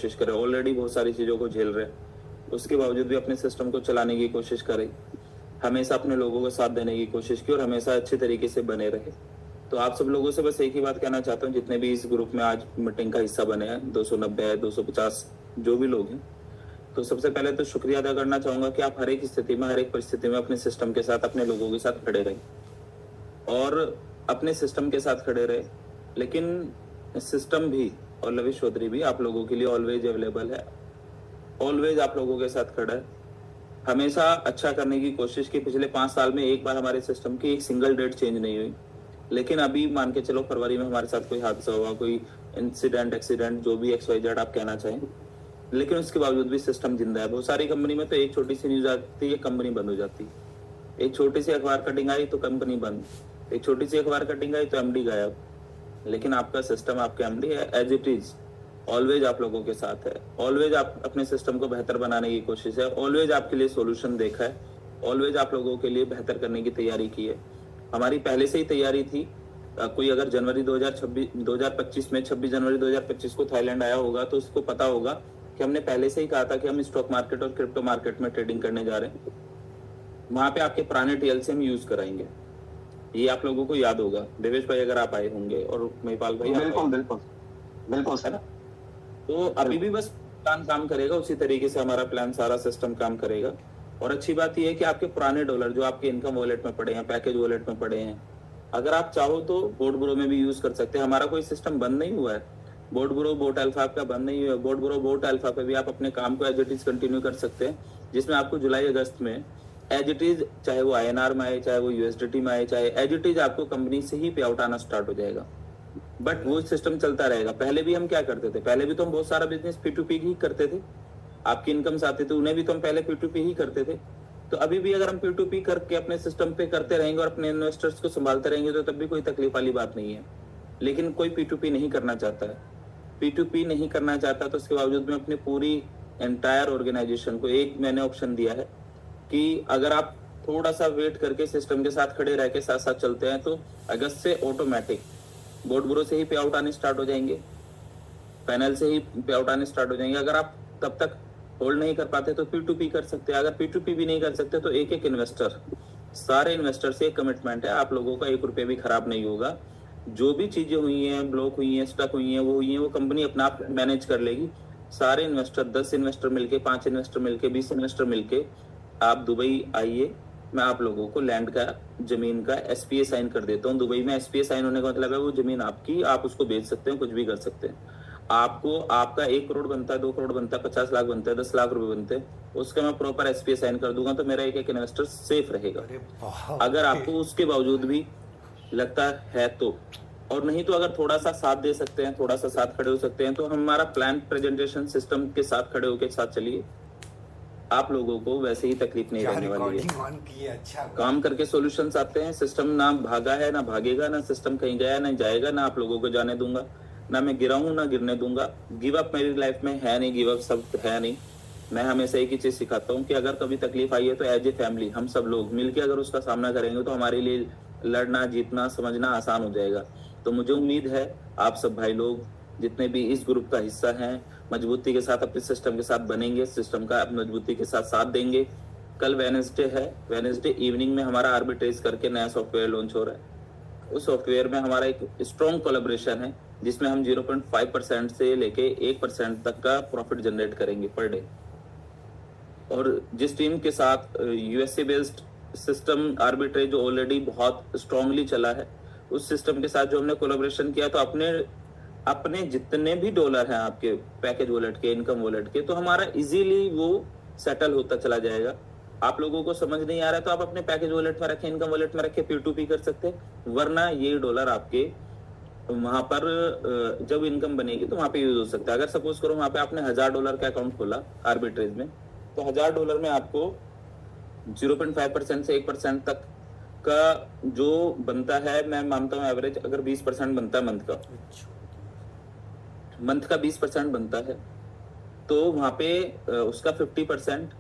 कोशिश करें। ऑलरेडी बहुत सारी चीज़ों को झेल रहे हैं, उसके बावजूद भी अपने सिस्टम को चलाने की कोशिश करें, हमेशा अपने लोगों को साथ देने की कोशिश की और हमेशा अच्छे तरीके से बने रहे। तो आप सब लोगों से बस एक ही बात कहना चाहता हूँ, जितने भी इस ग्रुप में आज मीटिंग का हिस्सा बने हैं, 290 है, 250 जो भी लोग हैं, तो सबसे पहले तो शुक्रिया अदा करना चाहूँगा कि आप हर एक स्थिति में, हर एक परिस्थिति में अपने सिस्टम के साथ, अपने लोगों के साथ खड़े रहें और अपने सिस्टम के साथ खड़े रहे। लेकिन सिस्टम भी और लविश चौधरी भी आप लोगों के लिए ऑलवेज अवेलेबल है, ऑलवेज आप लोगों के साथ खड़ा है, हमेशा अच्छा करने की कोशिश की। पिछले 5 साल में एक बार हमारे सिस्टम की एक सिंगल डेट चेंज नहीं हुई, लेकिन अभी मान के चलो फरवरी में हमारे साथ कोई हादसा हुआ, कोई इंसिडेंट, एक्सीडेंट, जो भी XYZ आप कहना चाहें, लेकिन उसके बावजूद भी सिस्टम जिंदा है। बहुत सारी कंपनी में तो एक छोटी सी न्यूज आती है, कंपनी बंद हो जाती है, एक छोटी सी अखबार कटिंग आई तो कंपनी बंद, एक छोटी सी अखबार कटिंग आई तो MD गायब। लेकिन आपका सिस्टम, आपके MD है एज इट इज, ऑलवेज आप लोगों के साथ है, ऑलवेज आप अपने सिस्टम को बेहतर बनाने की कोशिश है, ऑलवेज आपके लिए सॉल्यूशन देखा है, ऑलवेज आप लोगों के लिए बेहतर करने की तैयारी की है। हमारी पहले से ही तैयारी थी। कोई अगर जनवरी 2025 में 26 जनवरी 2025 को थाईलैंड आया होगा तो उसको पता होगा कि हमने पहले से ही कहा था कि हम स्टॉक मार्केट और क्रिप्टो मार्केट में ट्रेडिंग करने जा रहे हैं। वहां पे आपके पुराने TL से हम यूज कराएंगे, ये आप लोगों को याद होगा। देवेश भाई अगर आप आए होंगे और महिपाल भाई, बिल्कुल सर। तो अभी भी बस प्लान काम करेगा, उसी तरीके से हमारा प्लान, सारा सिस्टम काम करेगा। और अच्छी बात यह है कि आपके पुराने डॉलर जो आपके इनकम वॉलेट में पड़े हैं, पैकेज वॉलेट में पड़े हैं, अगर आप चाहो तो बोट ब्रो में भी यूज कर सकते हैं। हमारा कोई सिस्टम बंद नहीं हुआ है, बोट ब्रो बोट अल्फा का बंद नहीं हुआ है। बोट ब्रो बोट अल्फा पे भी आप अपने काम को एज इट इज कंटिन्यू कर सकते हैं, जिसमें आपको जुलाई अगस्त में एज इट इज, चाहे वो INR में आए, चाहे वो USDT में आए, चाहे एज इट इज आपको कंपनी से ही पे आउट आना स्टार्ट हो जाएगा। बट वो सिस्टम चलता रहेगा। पहले भी हम क्या करते थे, पहले भी तो हम बहुत सारा बिजनेस P2P ही करते थे, आपकी इनकम्स आते थे उन्हें भी तो हम पहले P2P ही करते थे। तो अभी भी अगर हम P2P करके अपने सिस्टम पे करते रहेंगे और अपने इन्वेस्टर्स को संभालते रहेंगे तो तब भी कोई तकलीफ वाली बात नहीं है। लेकिन कोई P2P नहीं करना चाहता है, P2P नहीं करना चाहता, तो उसके बावजूद में अपनी पूरी एंटायर ऑर्गेनाइजेशन को एक मैंने ऑप्शन दिया है कि अगर आप थोड़ा सा वेट करके सिस्टम के साथ खड़े रह के साथ साथ चलते हैं तो अगस्त से ऑटोमेटिक बोर्ड ब्रो से ही पे आउट आने स्टार्ट हो जाएंगे, पैनल से ही पे आउट आने स्टार्ट हो जाएंगे। अगर आप तब तक होल्ड नहीं कर पाते तो P2P कर सकते हैं। अगर P2P भी नहीं कर सकते तो एक एक इन्वेस्टर, सारे इन्वेस्टर से एक कमिटमेंट है, आप लोगों का 1 रुपये भी खराब नहीं होगा। जो भी चीजें हुई हैं, ब्लॉक हुई हैं, स्टक हुई हैं, वो कंपनी अपना आप मैनेज कर लेगी। सारे इन्वेस्टर, 10 इन्वेस्टर मिलके, 5 इन्वेस्टर मिलके, 20 इन्वेस्टर मिलके आप दुबई आइए, मैं आप लोगों को लैंड का, जमीन का SPA साइन कर देता हूँ। दुबई में SPA साइन होने का मतलब है वो जमीन आपकी, आप उसको बेच सकते हैं, कुछ भी कर सकते हैं। आपको, आपका 1 करोड़ बनता है, 2 करोड़ बनता है, 50 लाख बनता है, 10 लाख रुपए बनते हैं, उसका मैं प्रॉपर SPA साइन कर दूंगा तो मेरा एक एक इन्वेस्टर सेफ रहेगा। अगर आपको उसके बावजूद भी लगता है तो, और नहीं तो अगर थोड़ा सा साथ दे सकते हैं, थोड़ा सा साथ खड़े हो सकते हैं, तो हमारा प्लान प्रेजेंटेशन सिस्टम के साथ खड़े होकर साथ चलिए, आप लोगों को वैसे ही तकलीफ नहीं रहने वाली है। अच्छा काम करके सॉल्यूशंस आते हैं। सिस्टम ना भागा है, ना भागेगा, ना सिस्टम कहीं गया ना जाएगा, ना आप लोगों को जाने दूंगा, ना मैं गिरा हूं ना गिरने दूंगा। गिव अप मेरी लाइफ में है नहीं, गिव अप सब है नहीं। मैं हमेशा एक ही चीज सिखाता हूँ कि अगर कभी तकलीफ आई है तो एज ए फैमिली हम सब लोग मिलकर अगर उसका सामना करेंगे तो हमारे लिए लड़ना, जीतना, समझना आसान हो जाएगा। तो मुझे उम्मीद है आप सब भाई लोग जितने भी इस ग्रुप का हिस्सा हैं, मजबूती के साथ अपने सिस्टम के साथ बनेंगे, सिस्टम का मजबूती के साथ देंगे। कल वेडनेसडे है, वेडनेसडे इवनिंग में हमारा आर्बिट्रेज करके नया सॉफ्टवेयर लॉन्च हो रहा है। उस सॉफ्टवेयर में हमारा एक स्ट्रॉन्ग कोलैबोरेशन है जिसमें हम 0.5% से लेके 1% तक का प्रॉफिट जनरेट करेंगे पर डे। और जिस टीम के साथ USA बेस्ड सिस्टम आर्बिट्रेज जो ऑलरेडी बहुत स्ट्रांगली चला है, उस सिस्टम के साथ जो हमने कोलैबोरेशन किया, तो अपने जितने भी डॉलर हैं आपके पैकेज वॉलेट के, इनकम वॉलेट के, तो हमारा इजीली वो सेटल होता चला जाएगा। आप लोगों को समझ नहीं आ रहा है तो आप अपने पैकेज वॉलेट में रखें, इनकम वॉलेट में रखें, P2P कर सकते हैं। वरना ये डॉलर आपके वहां पर जब इनकम बनेगी तो वहां पे यूज हो सकता है। अगर सपोज करो वहां पे आपने $1000 का अकाउंट खोला आर्बिट्रेज में, तो $1000 में आपको 0.5% से 1% तक का जो बनता है, मैं मानता हूँ एवरेज अगर 20% बनता है मंथ का 20% बनता है, तो वहां पे उसका 50%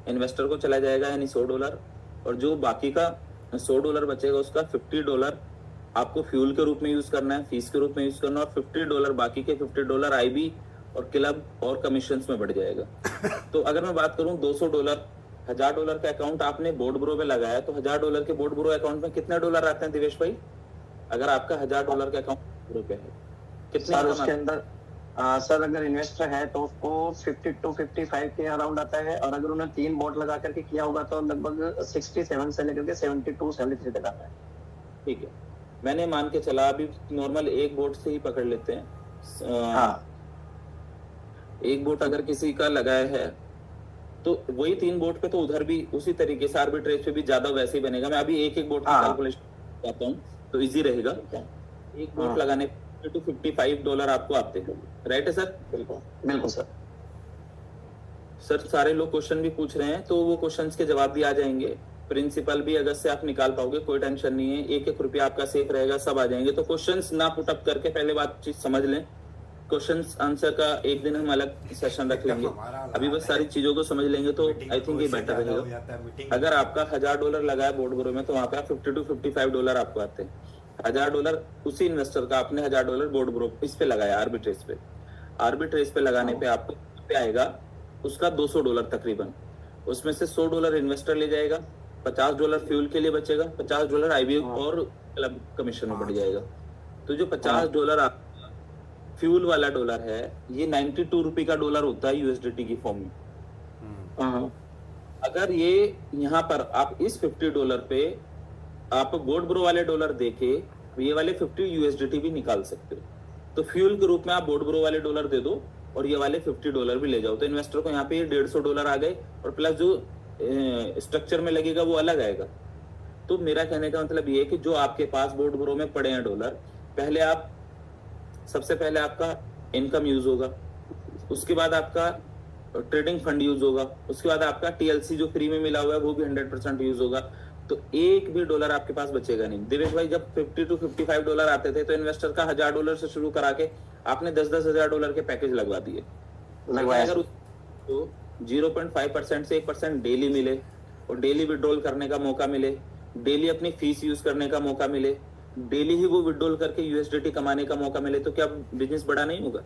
इन्वेस्टर को चला जाएगा, यानी $100। और जो बाकी का $100 बचेगा उसका $50 आपको फ्यूल के रूप में यूज करना है, फीस के रूप में यूज करना है, और $50 बाकी के $50 IB और क्लब और कमीशंस में बढ़ जाएगा। तो अगर मैं बात करूं $200, $1000 का अकाउंट आपने बोर्ड ब्रो में लगाया तो $1000 के बोर्ड ब्रो अकाउंट में कितने डॉलर आते हैं दिवेश भाई? अगर आपका $1000 का अकाउंट ब्रो पे है कितने सर उसके अंदर सर अगर इन्वेस्टर है तो उसको 50 to 55 के अराउंड आता है, और अगर उन्होंने 3 बोट लगा करके किया होगा तो लगभग 67 से लेकर के 72 73 तक आता है। ठीक है, मैंने मान के चला अभी नॉर्मल एक बोट से ही पकड़ लेते हैं। हाँ एक बोट अगर किसी का लगाया है तो वही 3 बोट पे तो उधर भी उसी तरीके से आर्बिट्रेज पे भी ज्यादा वैसे ही बनेगा। मैं अभी एक बोट की कैलकुलेशन करता हूँ तो इजी रहेगा। एक बोट लगाने to $55 आपको आते हैं, राइट है सर? बिल्कुल सर। सर सारे लोग क्वेश्चन भी पूछ रहे हैं तो वो क्वेश्चंस के जवाब भी आ जाएंगे। प्रिंसिपल भी अगर से आप निकाल पाओगे, कोई टेंशन नहीं है, एक रुपया आपका सेफ रहेगा, सब आ जाएंगे। तो क्वेश्चंस ना पुट अप करके पहले बात चीज समझ लें। क्वेश्चंस आंसर का एक दिन हम अलग सेशन रख लेंगे, अभी बस सारी चीजों को समझ लेंगे तो आई थिंक ये बेटर रहेगा। अगर आपका $1000 लगा है बोर्ड ब्रो में तो वहां पे $50 to $55 आपको आते हैं। $1000 उसी इन्वेस्टर का आपने $1000 बोर्ड ब्रो इस पे लगाया आर्बिट्रेज पे। आर्बिट्रेज पे लगाने पे आपको पे आएगा उसका $200 तकरीबन। उसमें से $100 इन्वेस्टर ले जाएगा, $50 फ्यूल के लिए बचेगा, $50 आईबी और क्लब कमीशन में बढ़ जाएगा। तो जो $50 फ्यूल वाला डॉलर है ये 92 रुपए का डॉलर होता है यूएसडीटी की फॉर्म में। अगर ये यहाँ पर आप इस $50 पे आप बोर्ड ब्रो वाले डॉलर देके ये वाले 50 यूएसडीटी भी निकाल सकते हो। तो फ्यूल के रूप में आप बोर्ड ब्रो वाले डॉलर दे दो और ये वाले $50 भी ले जाओ, तो इन्वेस्टर को यहाँ पे ये $150 आ गए और प्लस जो स्ट्रक्चर में लगेगा वो अलग आएगा। तो मेरा कहने का मतलब ये है कि जो आपके पास बोर्ड ब्रो में पड़े हैं डॉलर, सबसे पहले आपका इनकम यूज होगा, उसके बाद आपका ट्रेडिंग फंड यूज होगा, उसके बाद आपका टीएलसी जो फ्री में मिला हुआ है वो भी 100% यूज होगा। तो एक भी डॉलर आपके पास बचेगा नहीं। दिवेश भाई जब $50 to $55 आते थे तो इन्वेस्टर का $1000 से शुरू करा के आपने $10,000 के पैकेज लगवा दिए। अगर तो 0.5% से 1% डेली मिले और डेली विड्रॉल करने का मौका मिले, डेली अपनी फीस यूज करने का मौका मिले, डेली ही वो विड्रॉल करके यूएसडीटी कमाने का मौका मिले, तो क्या बिजनेस बड़ा नहीं होगा?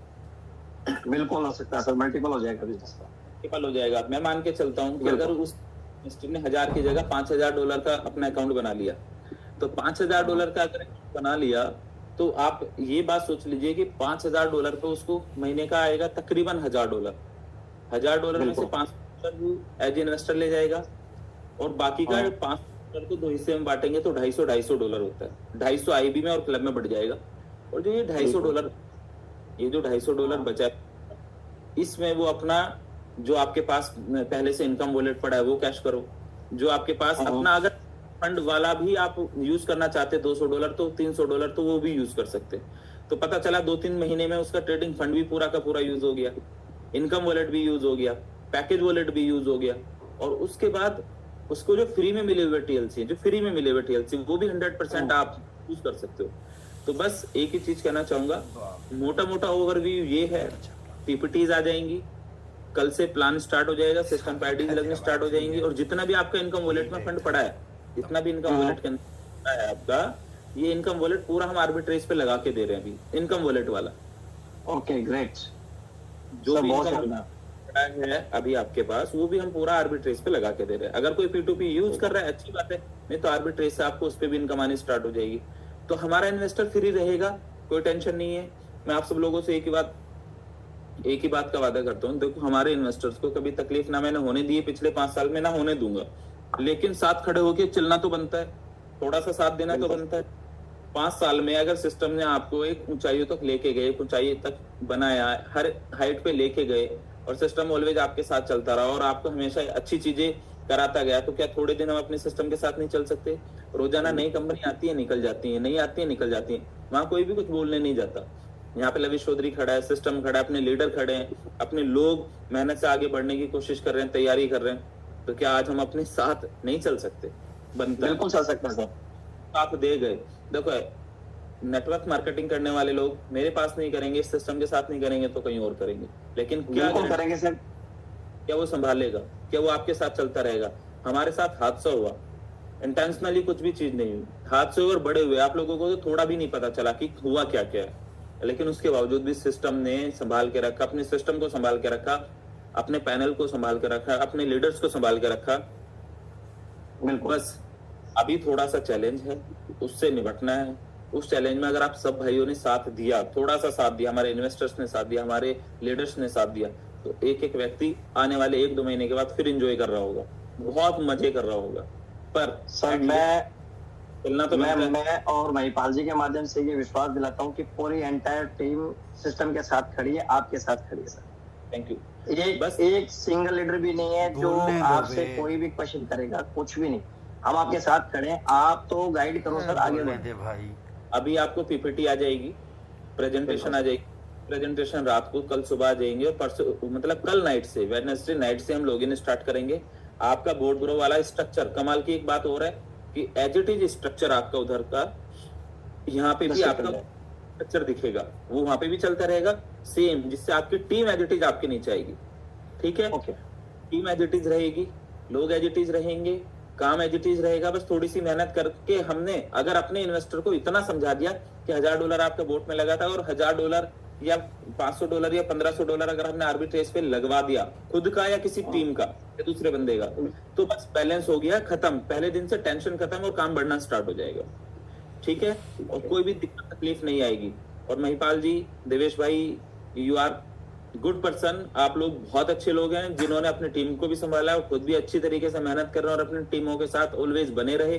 बिल्कुल हो सकता है सर, मल्टीपल हो जाएगा बिजनेस का। मल्टीपल हो जाएगा। मैं मान के चलता हूँ कि अगर उस ने 1000 की जगह $5000 का अपना अकाउंट बना लिया, तो $5000 का अगर बना लिया तो आप ये बात सोच लीजिए कि $5000 पे उसको महीने का आएगा तकरीबन $1000। $1000 में से $500 एज इन्वेस्टर ले जाएगा और बाकी का $500 को 2 हिस्से में बांटेंगे तो $250 होता है। 250 आईबी में और क्लब में बढ़ जाएगा। और जो ये $250 बचा इसमें वो अपना जो आपके पास पहले से इनकम वॉलेट पड़ा है वो कैश करो। जो आपके पास अपना अगर फंड वाला भी आप यूज करना चाहते $200 तो $300 तो वो भी यूज कर सकते। तो पता चला 2-3 महीने में उसका ट्रेडिंग फंड भी पूरा का पूरा यूज हो गया, इनकम वॉलेट भी यूज हो गया, पैकेज वॉलेट भी यूज हो गया, और उसके बाद उसको जो फ्री में मिले हुए टीएलसी वो भी 100% आप यूज कर सकते हो। तो बस एक ही चीज कहना चाहूंगा, मोटा मोटा ओवरव्यू ये है। पीपीटीज आ जाएंगी, कल से प्लान स्टार्ट हो जाएगा, सिस्टम पे आईडीज लगने स्टार्ट हो जाएंगी, और जितना भी आपका इनकम वॉलेट में फंड पड़ा है, जितना भी इनकम वॉलेट के अंदर है आपका, ये इनकम वॉलेट पूरा हम आर्बिट्रेज पे लगा के दे रहे हैं अभी, इनकम वॉलेट वाला। Okay great. जो भी इनकम है अभी आपके पास वो भी हम पूरा आर्बिट्रेज पे लगा के दे रहे हैं। अगर कोई P2P यूज कर रहा है अच्छी बात है, नहीं तो आर्बिट्रेज से आपको उस पे भी इनकम आनी स्टार्ट हो जाएगी। तो हमारा इन्वेस्टर फ्री रहेगा, कोई टेंशन नहीं है। मैं आप सब लोगों से एक ही बात का वादा करता हूँ, देखो हमारे इन्वेस्टर्स को कभी तकलीफ ना मैंने होने दी है पिछले 5 साल में, ना होने दूंगा, लेकिन साथ खड़े होके चलना तो बनता है, थोड़ा सा साथ देना तो बनता है। 5 साल में अगर सिस्टम ने आपको एक ऊंचाइयों तक लेके गए, ऊंचाई तक बनाया, हर हाइट पे लेके गए, और सिस्टम ऑलवेज आपके साथ चलता रहा और आपको हमेशा अच्छी चीजें कराता गया, तो क्या थोड़े दिन हम अपने सिस्टम के साथ नहीं चल सकते? रोजाना नई कंपनी आती है निकल जाती है, नहीं आती है निकल जाती है, वहां कोई भी कुछ बोलने नहीं जाता। यहाँ पे लविश चौधरी खड़ा है, सिस्टम खड़ा है, अपने लीडर खड़े हैं, अपने लोग मेहनत से आगे बढ़ने की कोशिश कर रहे हैं, तैयारी कर रहे हैं, तो क्या आज हम अपने साथ नहीं चल सकते? बनता बिल्कुल चल सकते हैं सर, साथ दे गए। देखो नेटवर्क मार्केटिंग करने वाले लोग मेरे पास नहीं करेंगे, इस सिस्टम के साथ नहीं करेंगे तो कहीं और करेंगे, लेकिन क्या करेंगे सर? क्या वो संभालेगा? क्या वो आपके साथ चलता रहेगा? हमारे साथ हादसा हुआ, इंटेंशनली कुछ भी चीज नहीं हुई, हादसे और बड़े हुए, आप लोगों को तो थोड़ा भी नहीं पता चला कि हुआ क्या क्या है। लेकिन उसके बावजूद भी सिस्टम ने संभाल के रखा, अपने सिस्टम को संभाल के रखा, अपने पैनल को संभाल के रखा, अपने लीडर्स को संभाल के रखा। बिल्कुल बस अभी थोड़ा सा चैलेंज है, उससे निपटना है। उस चैलेंज में अगर आप सब भाइयों ने साथ दिया, थोड़ा सा साथ दिया, हमारे इन्वेस्टर्स ने साथ दिया, हमारे लीडर्स ने साथ दिया, तो एक एक व्यक्ति आने वाले 1-2 महीने के बाद फिर एंजॉय कर रहा होगा, बहुत मजे कर रहा होगा। पर सर मैं चलना तो मैं और महिपाल जी के माध्यम से ये विश्वास दिलाता हूँ कि पूरी एंटायर टीम सिस्टम के साथ खड़ी है, आपके साथ खड़ी है सर। Thank you. ये बस एक सिंगल लीडर भी नहीं है जो बोलने दो आपसे बे। कोई भी क्वेश्चन करेगा, कुछ भी नहीं। हम आपके साथ खड़े हैं, आप तो गाइड करो सर, आगे बोलने बढ़ो। दे भाई। अभी आपको पीपीटी आ जाएगी, प्रेजेंटेशन आ जाएगी, प्रेजेंटेशन रात को, कल सुबह आ जाएंगे, और परसों मतलब कल नाइट से, वेडनेसडे नाइट से हम लॉगिन स्टार्ट करेंगे। आपका बोर्ड ग्रो वाला स्ट्रक्चर, कमाल की एक बात और है कि एज इट इज स्ट्रक्चर आपका उधर का, यहाँ पे भी आपका स्ट्रक्चर दिखेगा, वो वहां पे भी चलता रहेगा सेम, जिससे आपकी टीम एज इट इज आपके नीचे आएगी। ठीक है, okay, team as it is रहेगी, लोग एज इट इज रहेंगे, काम एज इट इज रहेगा। बस थोड़ी सी मेहनत करके हमने अगर अपने इन्वेस्टर को इतना समझा दिया कि $1000 आपका बोट में लगा था, और $1000 या $500 या $1500 अगर हमने आर्बिट्रेज पे लगवा दिया, खुद का या किसी टीम का या दूसरे बंदे का, तो बस बैलेंस हो गया, खत्म। पहले दिन से टेंशन खत्म और काम बढ़ना स्टार्ट हो जाएगा। ठीक है, और कोई भी दिक्कत तकलीफ नहीं आएगी। और महिपाल जी, देवेश भाई, यू आर गुड पर्सन, आप लोग बहुत अच्छे लोग हैं जिन्होंने अपनी टीम को भी संभाला और खुद भी अच्छी तरीके से मेहनत कर रहे हैं और अपनी टीमों के साथ ऑलवेज बने रहे।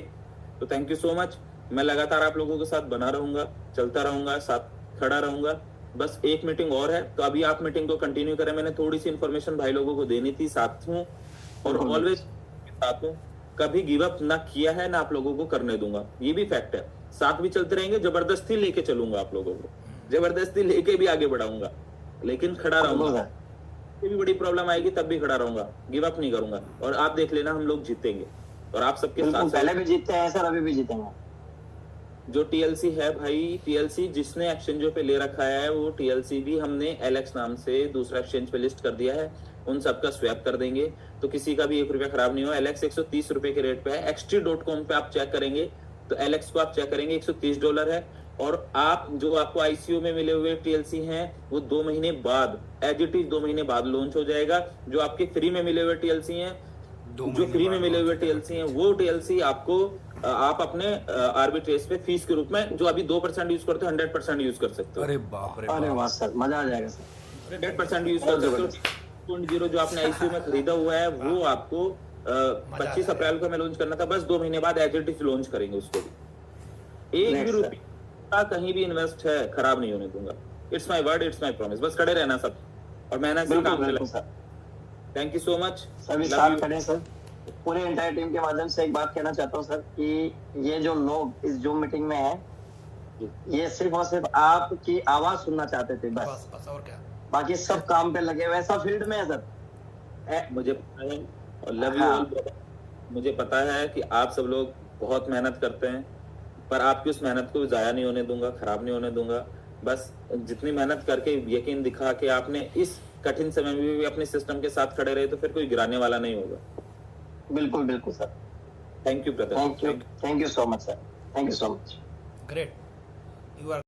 तो थैंक यू सो मच। मैं लगातार आप लोगों के साथ बना रहूंगा, चलता रहूंगा, साथ खड़ा रहूंगा। बस एक मीटिंग और है, तो अभी आप मीटिंग को कंटिन्यू करें। मैंने थोड़ी सी इन्फॉर्मेशन भाई लोगों को देनी थी, साथ हूँ और ऑलवेज साथ हूँ। कभी गिव अप ना किया है ना आप लोगों को करने दूंगा, ये भी फैक्ट है। साथ भी चलते रहेंगे, जबरदस्ती लेके चलूंगा आप लोगों को, जबरदस्ती लेके भी आगे बढ़ाऊंगा, लेकिन खड़ा रहूंगा। कोई भी बड़ी प्रॉब्लम आएगी तब भी खड़ा रहूंगा, गिव अप नहीं करूंगा। और आप देख लेना, हम लोग जीतेंगे और आप सबके साथ। पहले भी जीतते हैं सर, अभी भी जीतेंगे। जो टीएलसी है भाई, टीएलसी जिसने एक्सचेंजों पे ले रखा है, वो टीएलसी भी हमने एलेक्स नाम से दूसरा एक्सचेंज पे लिस्ट कर दिया है। उन सबका स्वैप कर देंगे, तो किसी का भी 1 रुपया खराब नहीं हुआ। एलेक्स 130 रुपए के रेट पे है। XT.com पे आप चेक करेंगे तो एलेक्स को आप चेक करेंगे $130 है। और आप जो आपको आईसीयू में मिले हुए टीएलसी हैं, वो 2 महीने बाद, एज इट इज 2 महीने बाद लॉन्च हो जाएगा। जो आपके फ्री में मिले हुए टीएलसी हैं, जो फ्री में मिले हुए टीएलसी हैं, वो टीएलसी आपको आप अपने आर्बिट्रेज पे फीस के रूप में, जो अभी 2% यूज करते हो, 100% यूज कर सकते हो। अरे बाप रे अरे बाप। वाह सर, मजा आ जाएगा सर। 100% यूज कर सकते हो। 2.0 जो आपने आईसीयू में खरीदा हुआ है, वो आपको 25 अप्रैल को हमें लॉन्च करना था। बस 2 महीने बाद एज इट इज लॉन्च करेंगे उसको भी। एक भी रुपया कहीं भी इन्वेस्ट है खराब नहीं होने दूंगा। It's my word, it's my promise. बस खड़े रहना सब, और मेहनत से काम चला। Sir thank you so much. सभी साथ खड़े सर। पूरे एंटायर टीम के माध्यम से एक बात कहना चाहता हूँ सर, कि ये जो लोग इस जूम मीटिंग में हैं, ये सिर्फ और सिर्फ आपकी आवाज सुनना चाहते थे, बस बस और क्या। बाकी सब काम पे लगे हुए हैं, सब फील्ड में है सर। मुझे पता है, और लव यू ऑल। मुझे पता है कि आप सब लोग बहुत मेहनत करते हैं, पर आपकी उस मेहनत को जाया नहीं होने दूंगा, खराब नहीं होने दूंगा। बस जितनी मेहनत करके, यकीन दिखा के आपने इस कठिन समय में भी अपने सिस्टम के साथ खड़े रहे, तो फिर कोई गिराने वाला नहीं होगा। बिल्कुल बिल्कुल sir. Thank you brother. Thank you so much sir, thank you so much. Great, you are